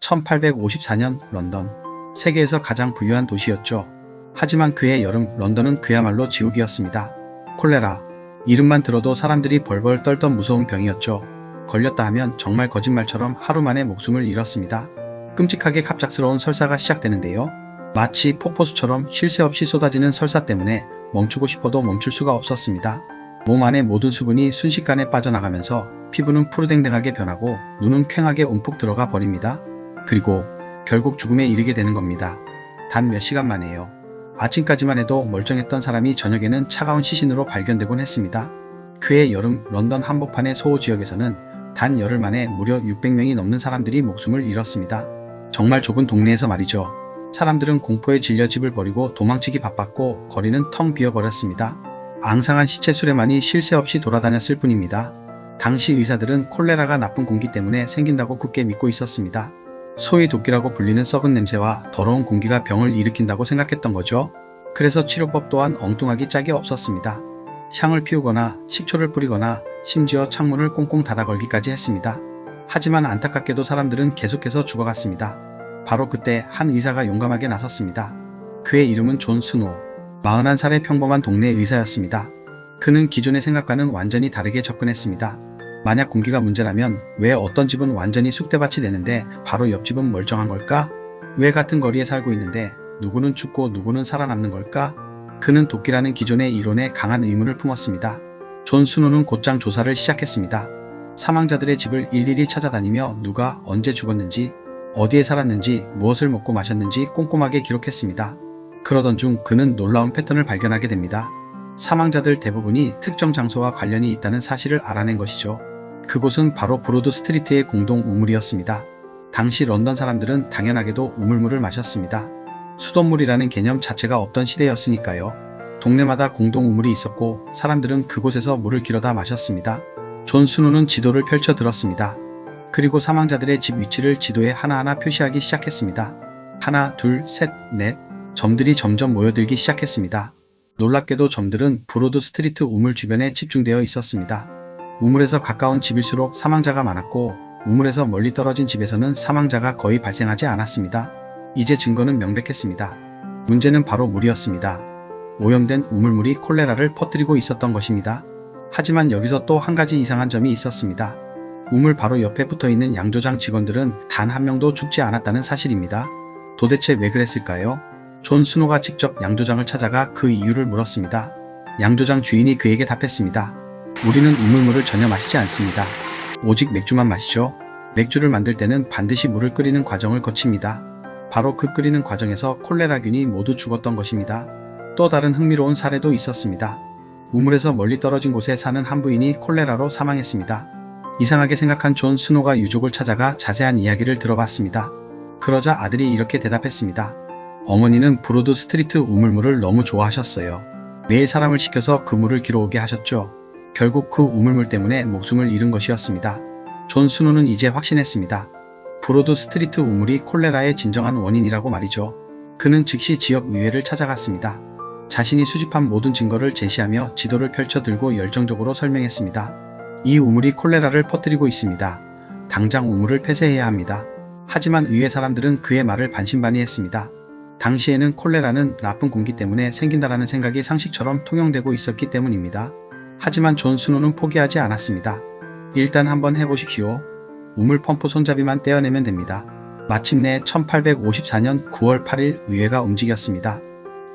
1854년 런던, 세계에서 가장 부유한 도시였죠. 하지만 그해 여름 런던은 그야말로 지옥이었습니다. 콜레라, 이름만 들어도 사람들이 벌벌 떨던 무서운 병이었죠. 걸렸다 하면 정말 거짓말처럼 하루 만에 목숨을 잃었습니다. 끔찍하게 갑작스러운 설사가 시작되는데요. 마치 폭포수처럼 쉴 새 없이 쏟아지는 설사 때문에 멈추고 싶어도 멈출 수가 없었습니다. 몸 안의 모든 수분이 순식간에 빠져나가면서 피부는 푸르댕댕하게 변하고 눈은 퀭하게 움푹 들어가 버립니다. 그리고 결국 죽음에 이르게 되는 겁니다. 단 몇 시간 만에요. 아침까지만 해도 멀쩡했던 사람이 저녁에는 차가운 시신으로 발견되곤 했습니다. 그해 여름 런던 한복판의 소호 지역에서는 단 열흘 만에 무려 600명이 넘는 사람들이 목숨을 잃었습니다. 정말 좁은 동네에서 말이죠. 사람들은 공포에 질려 집을 버리고 도망치기 바빴고 거리는 텅 비어버렸습니다. 앙상한 시체 수레만이 쉴 새 없이 돌아다녔을 뿐입니다. 당시 의사들은 콜레라가 나쁜 공기 때문에 생긴다고 굳게 믿고 있었습니다. 소위 도끼라고 불리는 썩은 냄새와 더러운 공기가 병을 일으킨다고 생각했던 거죠. 그래서 치료법 또한 엉뚱하기 짝이 없었습니다. 향을 피우거나 식초를 뿌리거나 심지어 창문을 꽁꽁 닫아 걸기까지 했습니다. 하지만 안타깝게도 사람들은 계속해서 죽어갔습니다. 바로 그때 한 의사가 용감하게 나섰습니다. 그의 이름은 존 스노우. 41살의 평범한 동네 의사였습니다. 그는 기존의 생각과는 완전히 다르게 접근했습니다. 만약 공기가 문제라면 왜 어떤 집은 완전히 쑥대밭이 되는데 바로 옆집은 멀쩡한 걸까? 왜 같은 거리에 살고 있는데 누구는 죽고 누구는 살아남는 걸까? 그는 도끼라는 기존의 이론에 강한 의문을 품었습니다. 존 스노우는 곧장 조사를 시작했습니다. 사망자들의 집을 일일이 찾아다니며 누가 언제 죽었는지, 어디에 살았는지, 무엇을 먹고 마셨는지 꼼꼼하게 기록했습니다. 그러던 중 그는 놀라운 패턴을 발견하게 됩니다. 사망자들 대부분이 특정 장소와 관련이 있다는 사실을 알아낸 것이죠. 그곳은 바로 브로드 스트리트의 공동 우물이었습니다. 당시 런던 사람들은 당연하게도 우물물을 마셨습니다. 수돗물이라는 개념 자체가 없던 시대였으니까요. 동네마다 공동 우물이 있었고 사람들은 그곳에서 물을 길어다 마셨습니다. 존 스노우는 지도를 펼쳐 들었습니다. 그리고 사망자들의 집 위치를 지도에 하나하나 표시하기 시작했습니다. 하나, 둘, 셋, 넷. 점들이 점점 모여들기 시작했습니다. 놀랍게도 점들은 브로드 스트리트 우물 주변에 집중되어 있었습니다. 우물에서 가까운 집일수록 사망자가 많았고 우물에서 멀리 떨어진 집에서는 사망자가 거의 발생하지 않았습니다. 이제 증거는 명백했습니다. 문제는 바로 물이었습니다. 오염된 우물물이 콜레라를 퍼뜨리고 있었던 것입니다. 하지만 여기서 또 한 가지 이상한 점이 있었습니다. 우물 바로 옆에 붙어있는 양조장 직원들은 단 한 명도 죽지 않았다는 사실입니다. 도대체 왜 그랬을까요? 존 스노우가 직접 양조장을 찾아가 그 이유를 물었습니다. 양조장 주인이 그에게 답했습니다. 우리는 우물물을 전혀 마시지 않습니다. 오직 맥주만 마시죠. 맥주를 만들 때는 반드시 물을 끓이는 과정을 거칩니다. 바로 그 끓이는 과정에서 콜레라균이 모두 죽었던 것입니다. 또 다른 흥미로운 사례도 있었습니다. 우물에서 멀리 떨어진 곳에 사는 한 부인이 콜레라로 사망했습니다. 이상하게 생각한 존 스노우가 유족을 찾아가 자세한 이야기를 들어봤습니다. 그러자 아들이 이렇게 대답했습니다. 어머니는 브로드 스트리트 우물물을 너무 좋아하셨어요. 매일 사람을 시켜서 그 물을 길어오게 하셨죠. 결국 그 우물물 때문에 목숨을 잃은 것이었습니다. 존 스노우는 이제 확신했습니다. 브로드 스트리트 우물이 콜레라의 진정한 원인이라고 말이죠. 그는 즉시 지역의회를 찾아갔습니다. 자신이 수집한 모든 증거를 제시하며 지도를 펼쳐 들고 열정적으로 설명했습니다. 이 우물이 콜레라를 퍼뜨리고 있습니다. 당장 우물을 폐쇄해야 합니다. 하지만 의회 사람들은 그의 말을 반신반의했습니다. 당시에는 콜레라는 나쁜 공기 때문에 생긴다라는 생각이 상식처럼 통용되고 있었기 때문입니다. 하지만 존 스노우는 포기하지 않았습니다. 일단 한번 해보십시오. 우물 펌프 손잡이만 떼어내면 됩니다. 마침내 1854년 9월 8일 의회가 움직였습니다.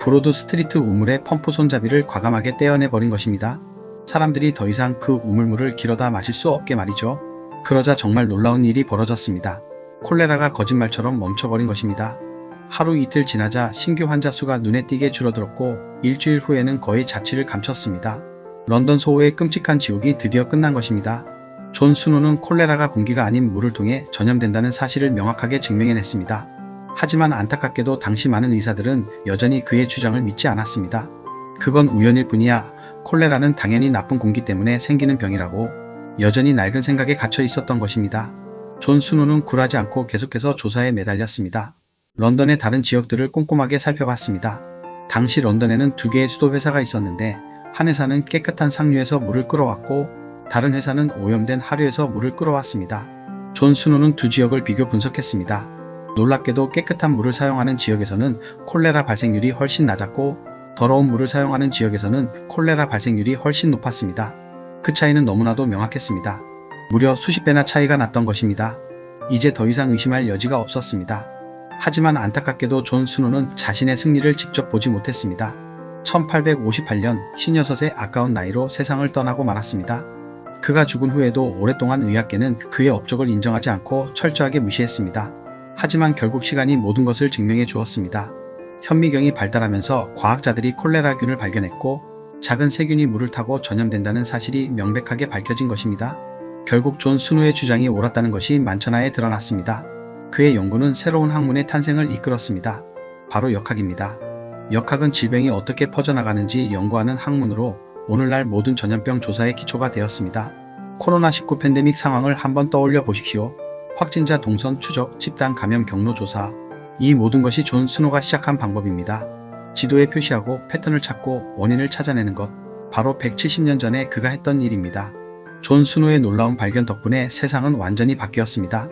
브로드 스트리트 우물의 펌프 손잡이를 과감하게 떼어내버린 것입니다. 사람들이 더 이상 그 우물물을 길어다 마실 수 없게 말이죠. 그러자 정말 놀라운 일이 벌어졌습니다. 콜레라가 거짓말처럼 멈춰버린 것입니다. 하루 이틀 지나자 신규 환자 수가 눈에 띄게 줄어들었고 일주일 후에는 거의 자취를 감췄습니다. 런던 소호의 끔찍한 지옥이 드디어 끝난 것입니다. 존 스노우는 콜레라가 공기가 아닌 물을 통해 전염된다는 사실을 명확하게 증명해냈습니다. 하지만 안타깝게도 당시 많은 의사들은 여전히 그의 주장을 믿지 않았습니다. 그건 우연일 뿐이야. 콜레라는 당연히 나쁜 공기 때문에 생기는 병이라고 여전히 낡은 생각에 갇혀 있었던 것입니다. 존 스노우는 굴하지 않고 계속해서 조사에 매달렸습니다. 런던의 다른 지역들을 꼼꼼하게 살펴봤습니다. 당시 런던에는 2개의 수도 회사가 있었는데 한 회사는 깨끗한 상류에서 물을 끌어왔고 다른 회사는 오염된 하류에서 물을 끌어왔습니다. 존 스노우는 두 지역을 비교 분석했습니다. 놀랍게도 깨끗한 물을 사용하는 지역에서는 콜레라 발생률이 훨씬 낮았고 더러운 물을 사용하는 지역에서는 콜레라 발생률이 훨씬 높았습니다. 그 차이는 너무나도 명확했습니다. 무려 수십 배나 차이가 났던 것입니다. 이제 더 이상 의심할 여지가 없었습니다. 하지만 안타깝게도 존 스노는 자신의 승리를 직접 보지 못했습니다. 1858년 56의 아까운 나이로 세상을 떠나고 말았습니다. 그가 죽은 후에도 오랫동안 의학계는 그의 업적을 인정하지 않고 철저하게 무시했습니다. 하지만 결국 시간이 모든 것을 증명해 주었습니다. 현미경이 발달하면서 과학자들이 콜레라균을 발견했고 작은 세균이 물을 타고 전염된다는 사실이 명백하게 밝혀진 것입니다. 결국 존 스노의 주장이 옳았다는 것이 만천하에 드러났습니다. 그의 연구는 새로운 학문의 탄생을 이끌었습니다. 바로 역학입니다. 역학은 질병이 어떻게 퍼져나가는지 연구하는 학문으로 오늘날 모든 전염병 조사의 기초가 되었습니다. 코로나19 팬데믹 상황을 한번 떠올려 보십시오. 확진자 동선 추적, 집단 감염 경로 조사, 이 모든 것이 존 스노가 시작한 방법입니다. 지도에 표시하고 패턴을 찾고 원인을 찾아내는 것, 바로 170년 전에 그가 했던 일입니다. 존 스노의 놀라운 발견 덕분에 세상은 완전히 바뀌었습니다.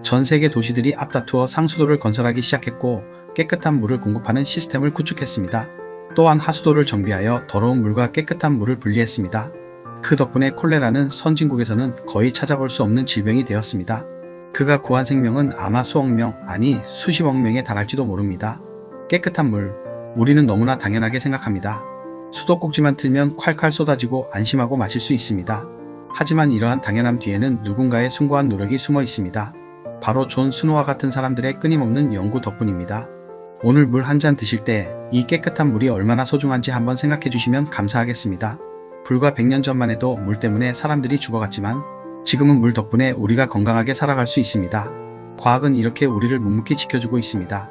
전 세계 도시들이 앞다투어 상수도를 건설하기 시작했고 깨끗한 물을 공급하는 시스템을 구축했습니다. 또한 하수도를 정비하여 더러운 물과 깨끗한 물을 분리했습니다. 그 덕분에 콜레라는 선진국에서는 거의 찾아볼 수 없는 질병이 되었습니다. 그가 구한 생명은 아마 수억 명, 아니 수십억 명에 달할지도 모릅니다. 깨끗한 물, 우리는 너무나 당연하게 생각합니다. 수도꼭지만 틀면 콸콸 쏟아지고 안심하고 마실 수 있습니다. 하지만 이러한 당연함 뒤에는 누군가의 숭고한 노력이 숨어 있습니다. 바로 존 스노와 같은 사람들의 끊임없는 연구 덕분입니다. 오늘 물 한 잔 드실 때 이 깨끗한 물이 얼마나 소중한지 한번 생각해 주시면 감사하겠습니다. 불과 100년 전만 해도 물 때문에 사람들이 죽어갔지만 지금은 물 덕분에 우리가 건강하게 살아갈 수 있습니다. 과학은 이렇게 우리를 묵묵히 지켜주고 있습니다.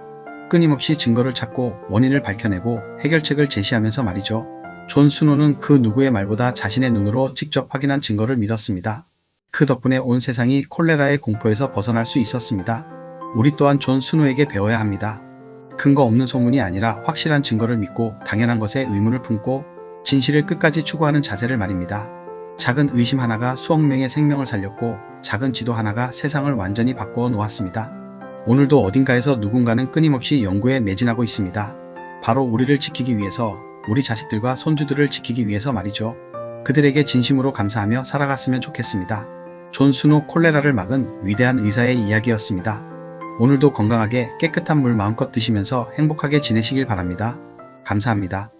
끊임없이 증거를 찾고 원인을 밝혀내고 해결책을 제시하면서 말이죠. 존 스노는 그 누구의 말보다 자신의 눈으로 직접 확인한 증거를 믿었습니다. 그 덕분에 온 세상이 콜레라의 공포에서 벗어날 수 있었습니다. 우리 또한 존 스노에게 배워야 합니다. 근거 없는 소문이 아니라 확실한 증거를 믿고 당연한 것에 의문을 품고 진실을 끝까지 추구하는 자세를 말입니다. 작은 의심 하나가 수억 명의 생명을 살렸고 작은 지도 하나가 세상을 완전히 바꾸어 놓았습니다. 오늘도 어딘가에서 누군가는 끊임없이 연구에 매진하고 있습니다. 바로 우리를 지키기 위해서, 우리 자식들과 손주들을 지키기 위해서 말이죠. 그들에게 진심으로 감사하며 살아갔으면 좋겠습니다. 존 스노 콜레라를 막은 위대한 의사의 이야기였습니다. 오늘도 건강하게 깨끗한 물 마음껏 드시면서 행복하게 지내시길 바랍니다. 감사합니다.